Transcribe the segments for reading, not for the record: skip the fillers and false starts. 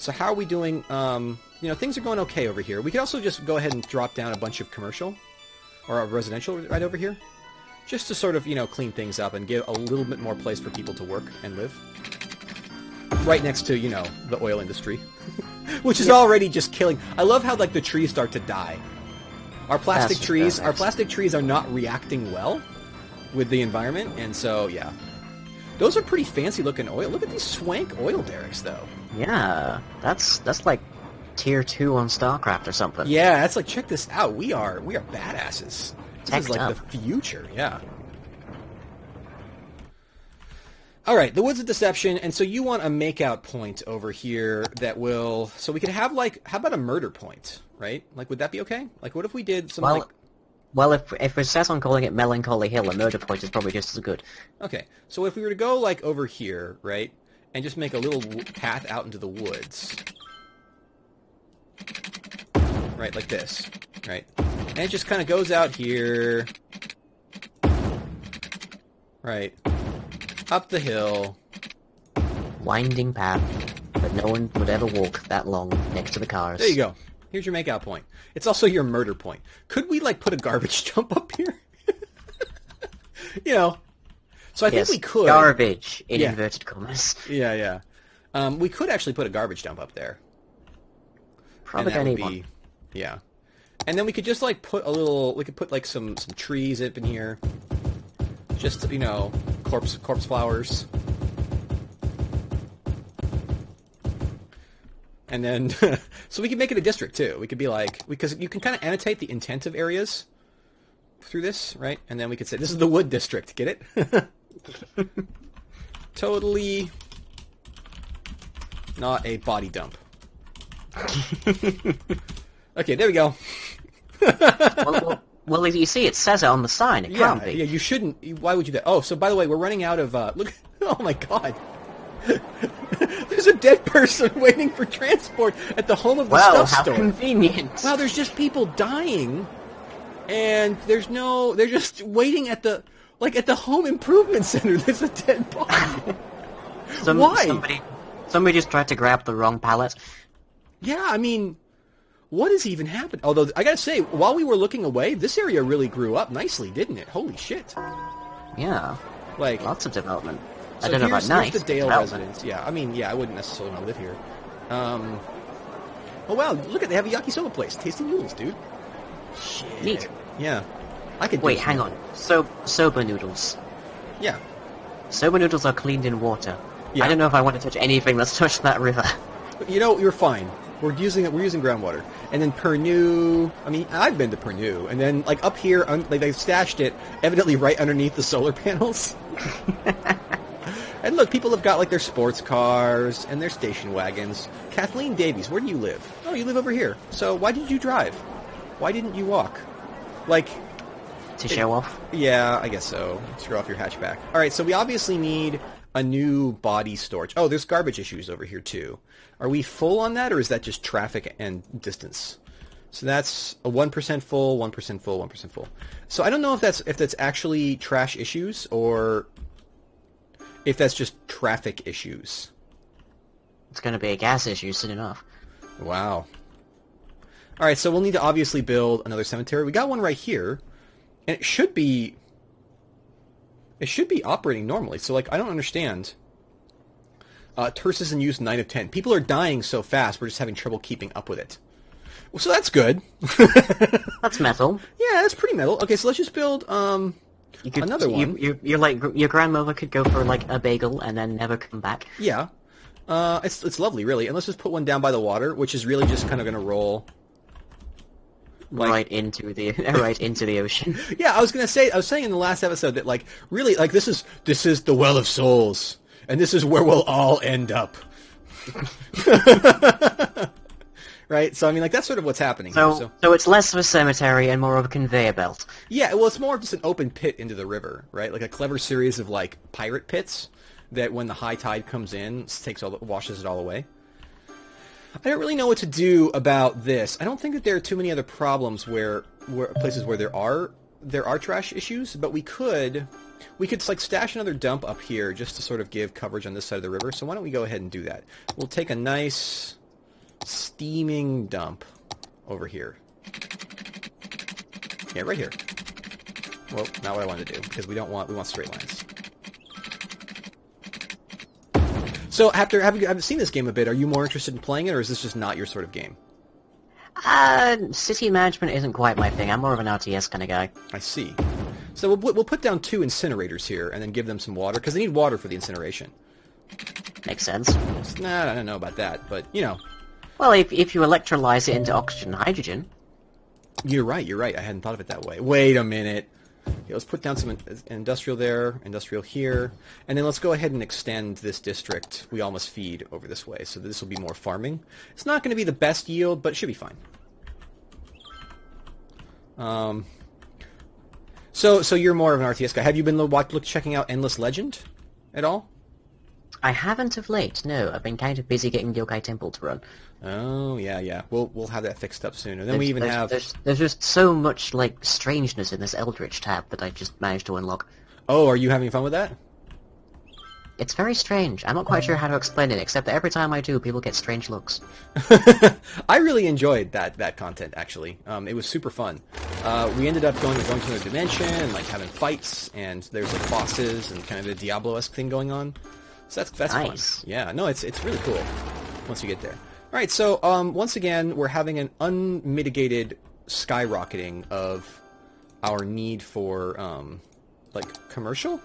So how are we doing? You know, things are going okay over here. We could also just go ahead and drop down a bunch of commercial or residential right over here, just to sort of, you know, clean things up and give a little bit more place for people to work and live. Right next to, you know, the oil industry, which is already just killing. I love how, like, the trees start to die. Our plastic trees are not reacting well with the environment, and so, yeah. Those are pretty fancy-looking oil. Look at these swank oil derricks, though. Yeah, that's like tier 2 on StarCraft or something. Yeah, that's like, check this out. We are badasses. This is like the future, yeah. Alright, the Woods of Deception, and so you want a makeout point over here that will... So we could have, like, how about a murder point, right? Like, would that be okay? Like, what if we did something like... Well, if we're set on calling it Melancholy Hill, a murder point is probably just as good. Okay, so if we were to go, like, over here, right, and just make a little path out into the woods... Right, like this, right? And it just kind of goes out here... Right... Up the hill. Winding path, but no one would ever walk that long next to the cars. There you go. Here's your makeout point. It's also your murder point. Could we, like, put a garbage dump up here? You know. So I think we could. Garbage, in inverted commas. Yeah, yeah. We could actually put a garbage dump up there. Probably don't need one. Yeah. And then we could just, like, put a little... We could put, like, some trees up in here. Just, you know... Corpse flowers. And then, so we could make it a district too. We could be like, because you can kind of annotate the intent of areas through this, right? And then we could say, this is the wood district. Get it? Totally not a body dump. Okay, there we go. Well, you see, it says it on the sign. It can't be. Yeah, you shouldn't. Why would you do that? Oh, so by the way, we're running out of... look. Oh, my God. There's a dead person waiting for transport at the home of the stuff store. Wow, how convenient. Wow, there's just people dying, and there's no... They're just waiting at the... Like, at the home improvement center, there's a dead body. Why? Somebody just tried to grab the wrong pallet. Yeah, I mean... What has even happened? Although, I gotta say, while we were looking away, this area really grew up nicely, didn't it? Holy shit. Yeah. Like... Lots of development. So I don't know about nice. Here's the Dale residence. Yeah, I mean, yeah, I wouldn't necessarily want to live here. Oh, wow, look at they have a yakisoba place. Tasty noodles, dude. Shit. Neat. Yeah. I could Wait, hang on. Soba noodles. Yeah. Soba noodles are cleaned in water. Yeah. I don't know if I want to touch anything that's touched that river. You know, you're fine. We're using groundwater. And then Pernod, I mean, I've been to Pernod, and then, like, up here, like, they stashed it, evidently right underneath the solar panels. And look, people have got, like, their sports cars and their station wagons. Kathleen Davies, where do you live? Oh, you live over here. So why did you drive? Why didn't you walk? Like... To show off? Yeah, I guess so. Show off your hatchback. All right, so we obviously need a new body storage. Oh, there's garbage issues over here, too. Are we full on that, or is that just traffic and distance? So that's a 1% full, 1% full, 1% full. So I don't know if that's actually trash issues, or if that's just traffic issues. It's going to be a gas issue soon enough. Wow. All right, so we'll need to obviously build another cemetery. We got one right here, and it should be operating normally. So, like, I don't understand. Terse is in use 9 of 10. People are dying so fast, we're just having trouble keeping up with it. Well, so that's good. That's metal. Yeah, that's pretty metal. Okay, so let's just build another one. You're like, your grandmother could go for, like, a bagel and then never come back. Yeah. It's lovely, really. And let's just put one down by the water, which is really just kind of going to roll... Like, right into the ocean. Yeah, I was saying in the last episode that, like, really, like, this is the Well of Souls, and this is where we'll all end up. Right? So, I mean, like, that's sort of what's happening. So it's less of a cemetery and more of a conveyor belt. Yeah, well, it's more of just an open pit into the river, right? Like a clever series of, like, pirate pits that when the high tide comes in, washes it all away. I don't really know what to do about this. I don't think that there are too many other problems where places where there are trash issues, but we could like stash another dump up here just to sort of give coverage on this side of the river. So why don't we go ahead and do that? We'll take a nice steaming dump over here. Yeah, right here. Well, not what I wanted to do, because we want straight lines. So, after having seen this game a bit, are you more interested in playing it, or is this just not your sort of game? City management isn't quite my thing. I'm more of an RTS kind of guy. I see. So we'll put down 2 incinerators here, and then give them some water, because they need water for the incineration. Makes sense. Nah, I don't know about that, but, you know. Well, if you electrolyze it into oxygen and hydrogen... You're right. I hadn't thought of it that way. Wait a minute. Okay, let's put down some industrial there, industrial here, and then let's go ahead and extend this district we all must feed over this way, so this will be more farming. It's not going to be the best yield, but it should be fine. So you're more of an RTS guy. Have you been checking out Endless Legend at all? I haven't of late, no. I've been kind of busy getting Yokai Temple to run. Oh, yeah. We'll have that fixed up soon. And then we even have... There's just so much, like, strangeness in this Eldritch tab that I just managed to unlock. Oh, are you having fun with that? It's very strange. I'm not quite sure how to explain it, except that every time I do, people get strange looks. I really enjoyed that content, actually. It was super fun. We ended up going to another dimension, and, like, having fights, and there's, like, bosses, and kind of a Diablo-esque thing going on. So that's nice. Fun. Yeah, no, it's really cool once you get there. All right, so once again, we're having an unmitigated skyrocketing of our need for like commercial.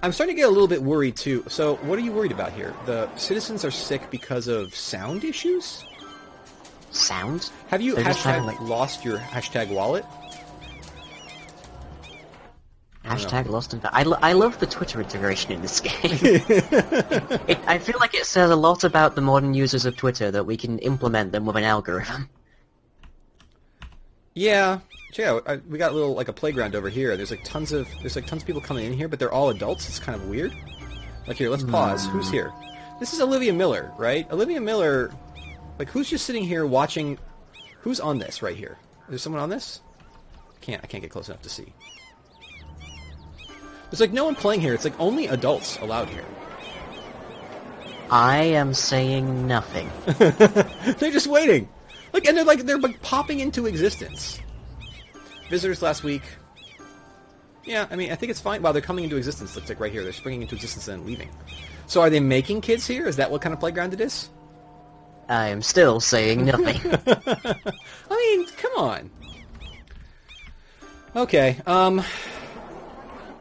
I'm starting to get a little bit worried too. So, what are you worried about here? The citizens are sick because of sound issues. Sound? Have you hashtag lost your hashtag wallet? Hashtag lost in... I love the Twitter integration in this game. I feel like it says a lot about the modern users of Twitter that we can implement them with an algorithm. Yeah, we got a playground over here. There's tons of people coming in here, but they're all adults. It's kind of weird. Like here, let's pause. Who's here? This is Olivia Miller, right? Olivia Miller, like who's just sitting here watching? Who's on this right here? Is there someone on this? I can't get close enough to see. There's like no one playing here. It's like only adults allowed here. I am saying nothing. They're just waiting. Like, and they're popping into existence. Visitors last week. Yeah, I mean, I think it's fine. Wow, they're coming into existence. Looks like right here. They're springing into existence and leaving. So are they making kids here? Is that what kind of playground it is? I am still saying nothing. I mean, come on. Okay,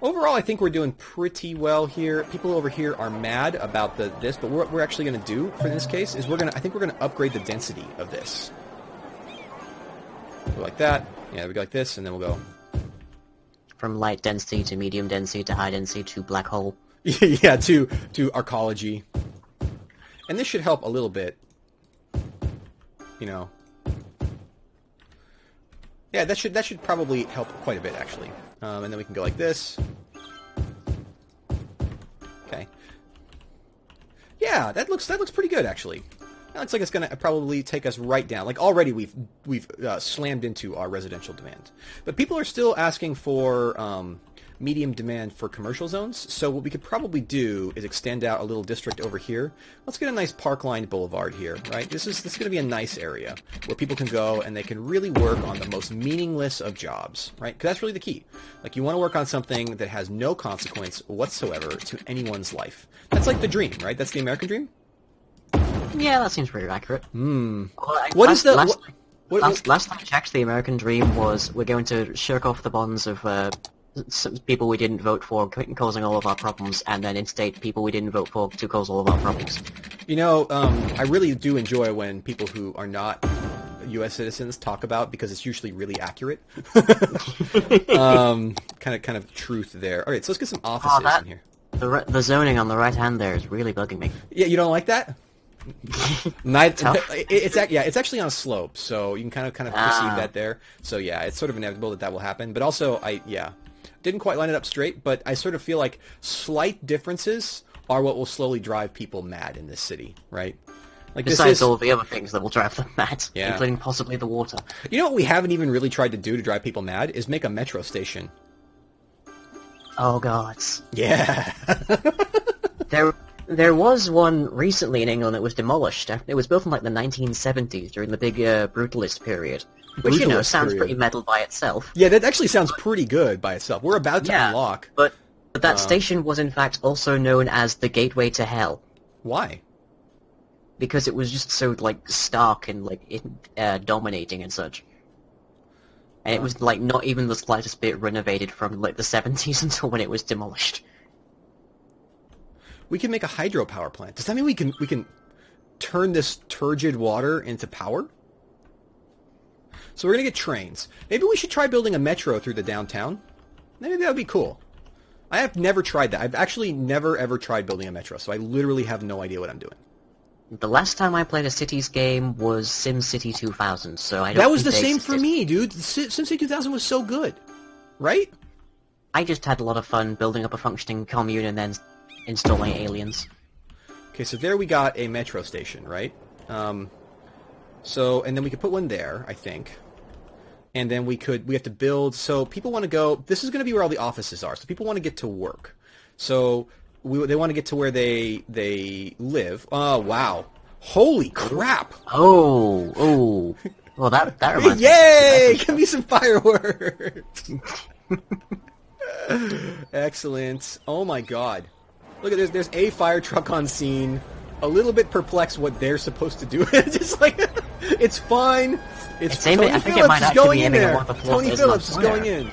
overall, I think we're doing pretty well here. People over here are mad about this, but what we're actually going to do for this case is I think we're going to upgrade the density of this. Go like that. Yeah, we go like this, and then we'll go... From light density to medium density to high density to black hole. Yeah, to arcology. And this should help a little bit. You know. Yeah, that should probably help quite a bit, actually. And then we can go like this. Okay. Yeah, that looks pretty good, actually. That looks like it's going to probably take us right down. Like, already we've slammed into our residential demand. But people are still asking for medium demand for commercial zones. So what we could probably do is extend out a little district over here. Let's get a nice park-lined boulevard here, right? This is going to be a nice area where people can go and they can really work on the most meaningless of jobs, right? Because that's really the key. Like, you want to work on something that has no consequence whatsoever to anyone's life. That's like the dream, right? That's the American dream? Yeah, that seems pretty accurate. Last time I checked, the American dream was we're going to shirk off the bonds of some people we didn't vote for causing all of our problems, and then instate people we didn't vote for to cause all of our problems. You know, I really do enjoy when people who are not U.S. citizens talk about, because it's usually really accurate. kind of truth there. All right, so let's get some offices in here. The zoning on the right hand there is really bugging me. Yeah, you don't like that? It's actually on a slope, so you can kind of perceive that there. So yeah, it's sort of inevitable that will happen. But also, didn't quite line it up straight, but I sort of feel like slight differences are what will slowly drive people mad in this city, right? Like, besides all the other things that will drive them mad, yeah, including possibly the water. You know what we haven't even really tried to do to drive people mad is make a metro station. Oh god. Yeah. There was one recently in England that was demolished. It was built in like the 1970s during the big brutalist period. Which, you know, sounds pretty metal by itself. Yeah, that actually sounds pretty good by itself. We're about to unlock. But that station was in fact also known as the Gateway to Hell. Why? Because it was just so, like, stark and, like, dominating and such. And it was, like, not even the slightest bit renovated from, like, the 70s until when it was demolished. We can make a hydropower plant. Does that mean we can turn this turgid water into power? So we're gonna get trains. Maybe we should try building a metro through the downtown. Maybe that would be cool. I have never tried that. I've actually never ever tried building a metro, so I literally have no idea what I'm doing. The last time I played a cities game was SimCity 2000, so I don't That was the same for me, dude. SimCity 2000 was so good. Right? I just had a lot of fun building up a functioning commune and then installing aliens. Okay, so there we got a metro station, right? So, and then we could put one there, I think. And then we have to build, so people want to go, this is going to be where all the offices are, so people want to get to work. So, they want to get to where they live. Oh, wow. Holy crap! Oh. Well, that reminds me. Yay! Give me some fireworks! Excellent. Oh my god. Look at this, there's a fire truck on scene. A little bit perplexed what they're supposed to do. Just like, it's fine. It's Tony I think Phillips it might is actually going be in aiming at there. one of the floors Tony that is Phillips is not going there. in.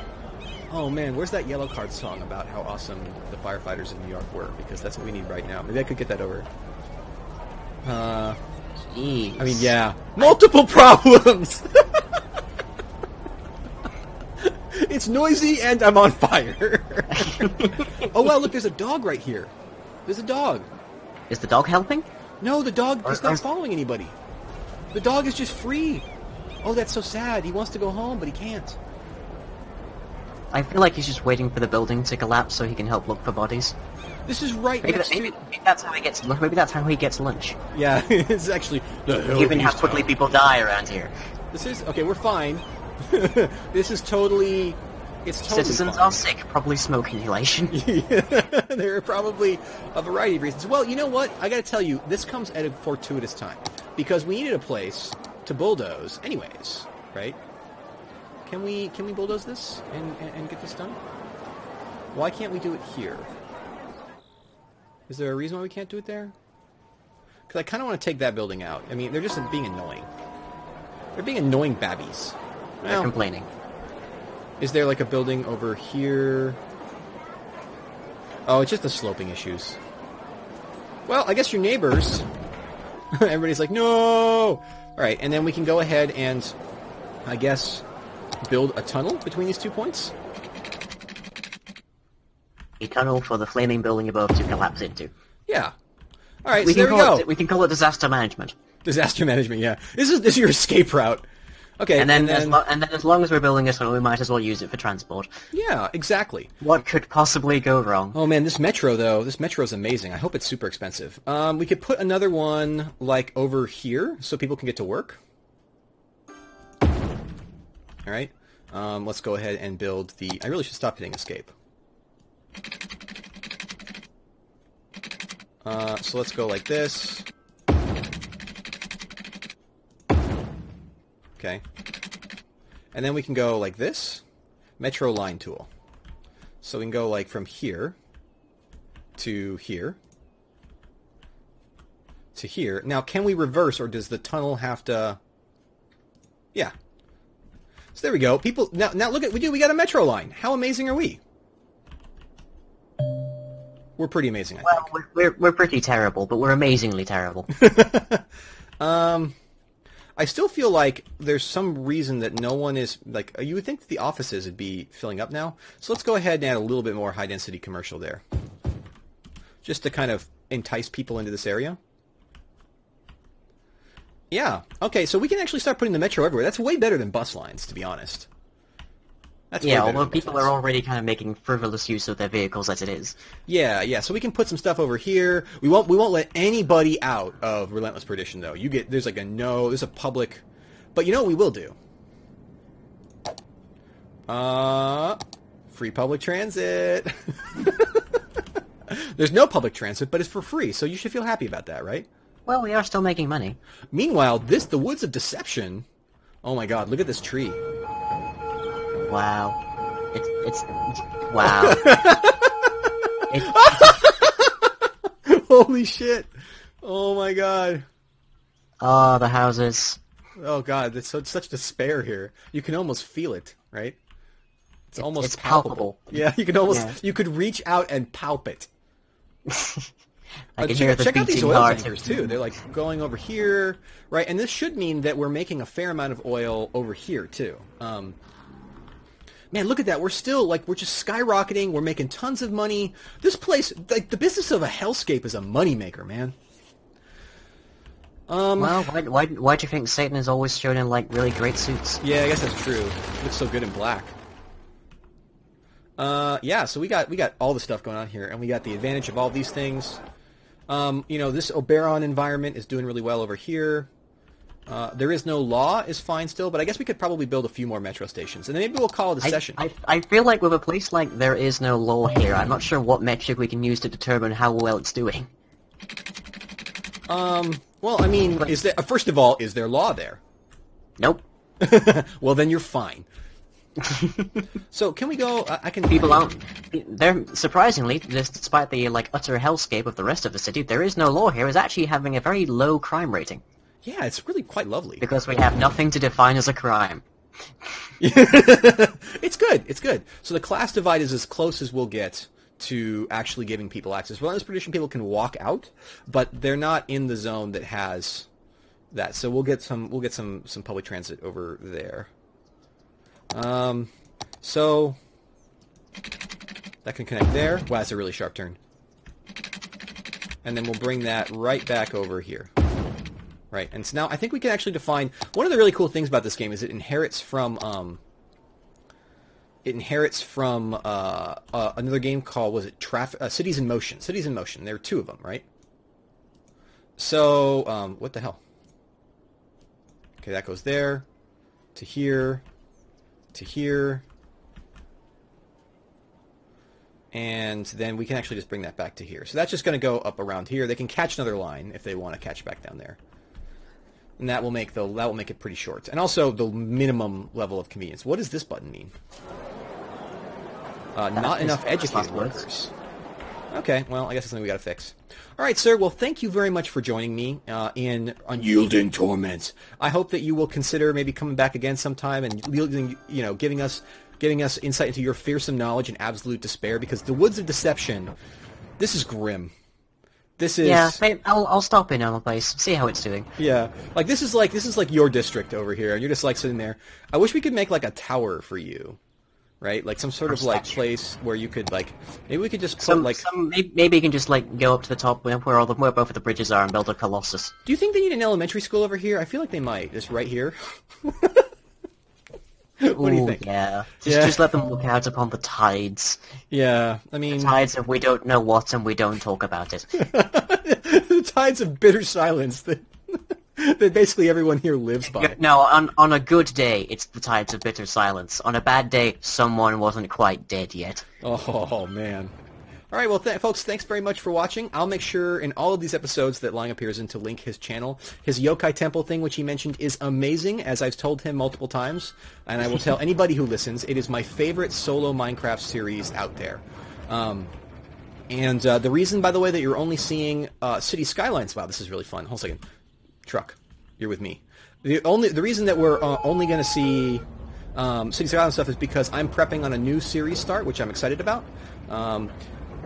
Oh man, where's that Yellow Card song about how awesome the firefighters in New York were? Because that's what we need right now. Maybe I could get that over. Jeez. I mean, yeah. Multiple problems! It's noisy and I'm on fire. Oh wow, look, there's a dog right here. There's a dog. Is the dog helping? No, the dog is not following anybody. The dog is just free. Oh, that's so sad. He wants to go home, but he can't. I feel like he's just waiting for the building to collapse so he can help look for bodies. This is right Maybe that's how he gets. Maybe that's how he gets lunch. Yeah, it's actually Given how quickly people die around here. This is okay. We're fine. This is totally. It's totally Citizens fine. are sick, probably smoke inhalation. There are probably a variety of reasons. Well, you know what? I got to tell you, this comes at a fortuitous time because we needed a place to bulldoze, anyways, right? Can we bulldoze this and get this done? Why can't we do it here? Is there a reason why we can't do it there? Because I kind of want to take that building out. I mean, they're just being annoying. They're being annoying babbies. They're complaining. Is there like a building over here? Oh, it's just the sloping issues. Well, I guess your neighbors. Everybody's like, no! Alright, and then we can go ahead and, I guess, build a tunnel between these 2 points? A tunnel for the flaming building above to collapse into. Yeah. Alright, so there we go. We can call it disaster management. Disaster management, yeah. This is your escape route. Okay, and then as long as we're building a tunnel, we might as well use it for transport. Yeah, exactly. What could possibly go wrong? Oh man, this metro though, this metro is amazing. I hope it's super expensive. We could put another one like over here so people can get to work. All right. Let's go ahead and build the. I really should stop hitting escape. So let's go like this. Okay. And then we can go like this. Metro line tool. So we can go like from here to here to here. Now, can we reverse or does the tunnel have to... Yeah. So there we go. People, now look at, we got a metro line. How amazing are we? We're pretty amazing, I think. Well, we're pretty terrible, but we're amazingly terrible. I still feel like there's some reason that no one is, like, you would think that the offices would be filling up now. So let's go ahead and add a little bit more high-density commercial there. Just to kind of entice people into this area. Yeah, okay, so we can actually start putting the metro everywhere. That's way better than bus lines, to be honest. That's yeah, although people are already kind of making frivolous use of their vehicles as it is. Yeah, so we can put some stuff over here. We won't let anybody out of Relentless Perdition, though. There's like there's a public... But you know what we will do? Free public transit. There's no public transit, but it's for free, so you should feel happy about that, right? Well, we are still making money. Meanwhile, the Woods of Deception... Oh my god, look at this tree. Wow. It's wow. Holy shit. Oh my god. Oh, the houses. Oh god, there's such despair here. You can almost feel it, right? It's almost it's palpable. Yeah, you can almost you could reach out and palp it. I can hear the check out these beating oil heart. tankers too. They're like going over here, right? And this should mean that we're making a fair amount of oil over here too. Man, look at that. We're still we're just skyrocketing. We're making tons of money. This place, like the business of a hellscape, is a moneymaker, man. Well, why do you think Satan is always shown in like really great suits? Yeah, I guess that's true. Looks so good in black. Yeah, so we got all the stuff going on here, and we got the advantage of all these things. You know, this Oberon environment is doing really well over here. There is no law is fine still, but I guess we could probably build a few more metro stations, and then maybe we'll call it a session. I feel like with a place like there is no law here, I'm not sure what metric we can use to determine how well it's doing. Well, I mean, is there, first of all, is there law there? Nope. Well, then you're fine. So, can we go, I can... People aren't... They're, surprisingly, despite the, utter hellscape of the rest of the city, there is no law here, is actually having a very low crime rating. Yeah, it's really quite lovely. Because we have nothing to define as a crime. It's good, it's good. So the class divide is as close as we'll get to actually giving people access. Well, in this prediction, people can walk out, but they're not in the zone that has that. So we'll get some public transit over there. So that can connect there. Wow, that's a really sharp turn. And then we'll bring that right back over here. Right, and so now I think we can actually define... One of the really cool things about this game is it inherits from another game called, was it Cities in Motion? Cities in Motion. There are two of them, right? So, what the hell? Okay, that goes there, to here, to here, and then we can actually just bring that back to here. So that's just going to go up around here. They can catch another line if they want to catch back down there. And that will make it pretty short. And also the minimum level of convenience. What does this button mean? Not enough educated workers. Okay, well, I guess that's something we gotta fix. Alright, sir, well, thank you very much for joining me in Unyielding Torment. I hope that you will consider maybe coming back again sometime and, you know, giving us insight into your fearsome knowledge and absolute despair, because the Woods of Deception, this is grim. This is... Yeah, I'll stop in on the place, see how it's doing. Yeah, like this is like your district over here, and you're just like sitting there. I wish we could make like a tower for you, right? Like some sort of like place where you could like maybe we could just put maybe you can just like go up to the top where both of the bridges are and build a colossus. Do you think they need an elementary school over here? I feel like they might. Just right here. What do you think? Yeah. Just let them look out upon the tides. Yeah, I mean... The tides of we don't know what and we don't talk about it. The tides of bitter silence that basically everyone here lives by. No, on a good day, it's the tides of bitter silence. On a bad day, someone wasn't quite dead yet. Oh, man. All right, well, folks, thanks very much for watching. I'll make sure in all of these episodes that Lying appears in to link his channel. His Yokai Temple thing, which he mentioned, is amazing, as I've told him multiple times. And I will tell anybody who listens, it is my favorite solo Minecraft series out there. And the reason, by the way, that you're only seeing City Skylines... Wow, this is really fun. Hold on a second. Truck, you're with me. The reason that we're only going to see City Skylines stuff is because I'm prepping on a new series start, which I'm excited about.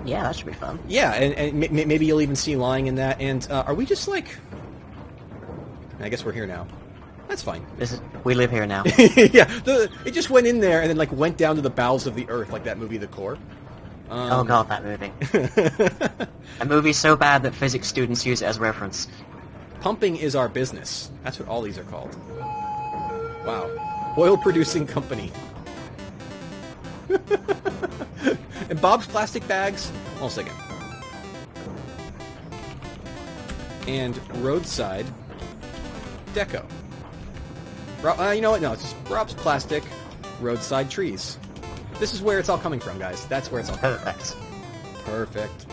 Yeah, that should be fun. Yeah, and maybe you'll even see Lying in that. And are we just like... I guess we're here now. That's fine. We live here now. Yeah, it just went in there and then like went down to the bowels of the earth, like that movie, The Core. Oh god, that movie. A movie so bad that physics students use it as reference. Pumping is our business. That's what all these are called. Wow. Oil-producing company. And Bob's plastic bags. Hold on a second. And roadside deco. You know what? No, it's just Rob's plastic roadside trees. This is where it's all coming from, guys. That's where it's all coming from. Perfect. Perfect.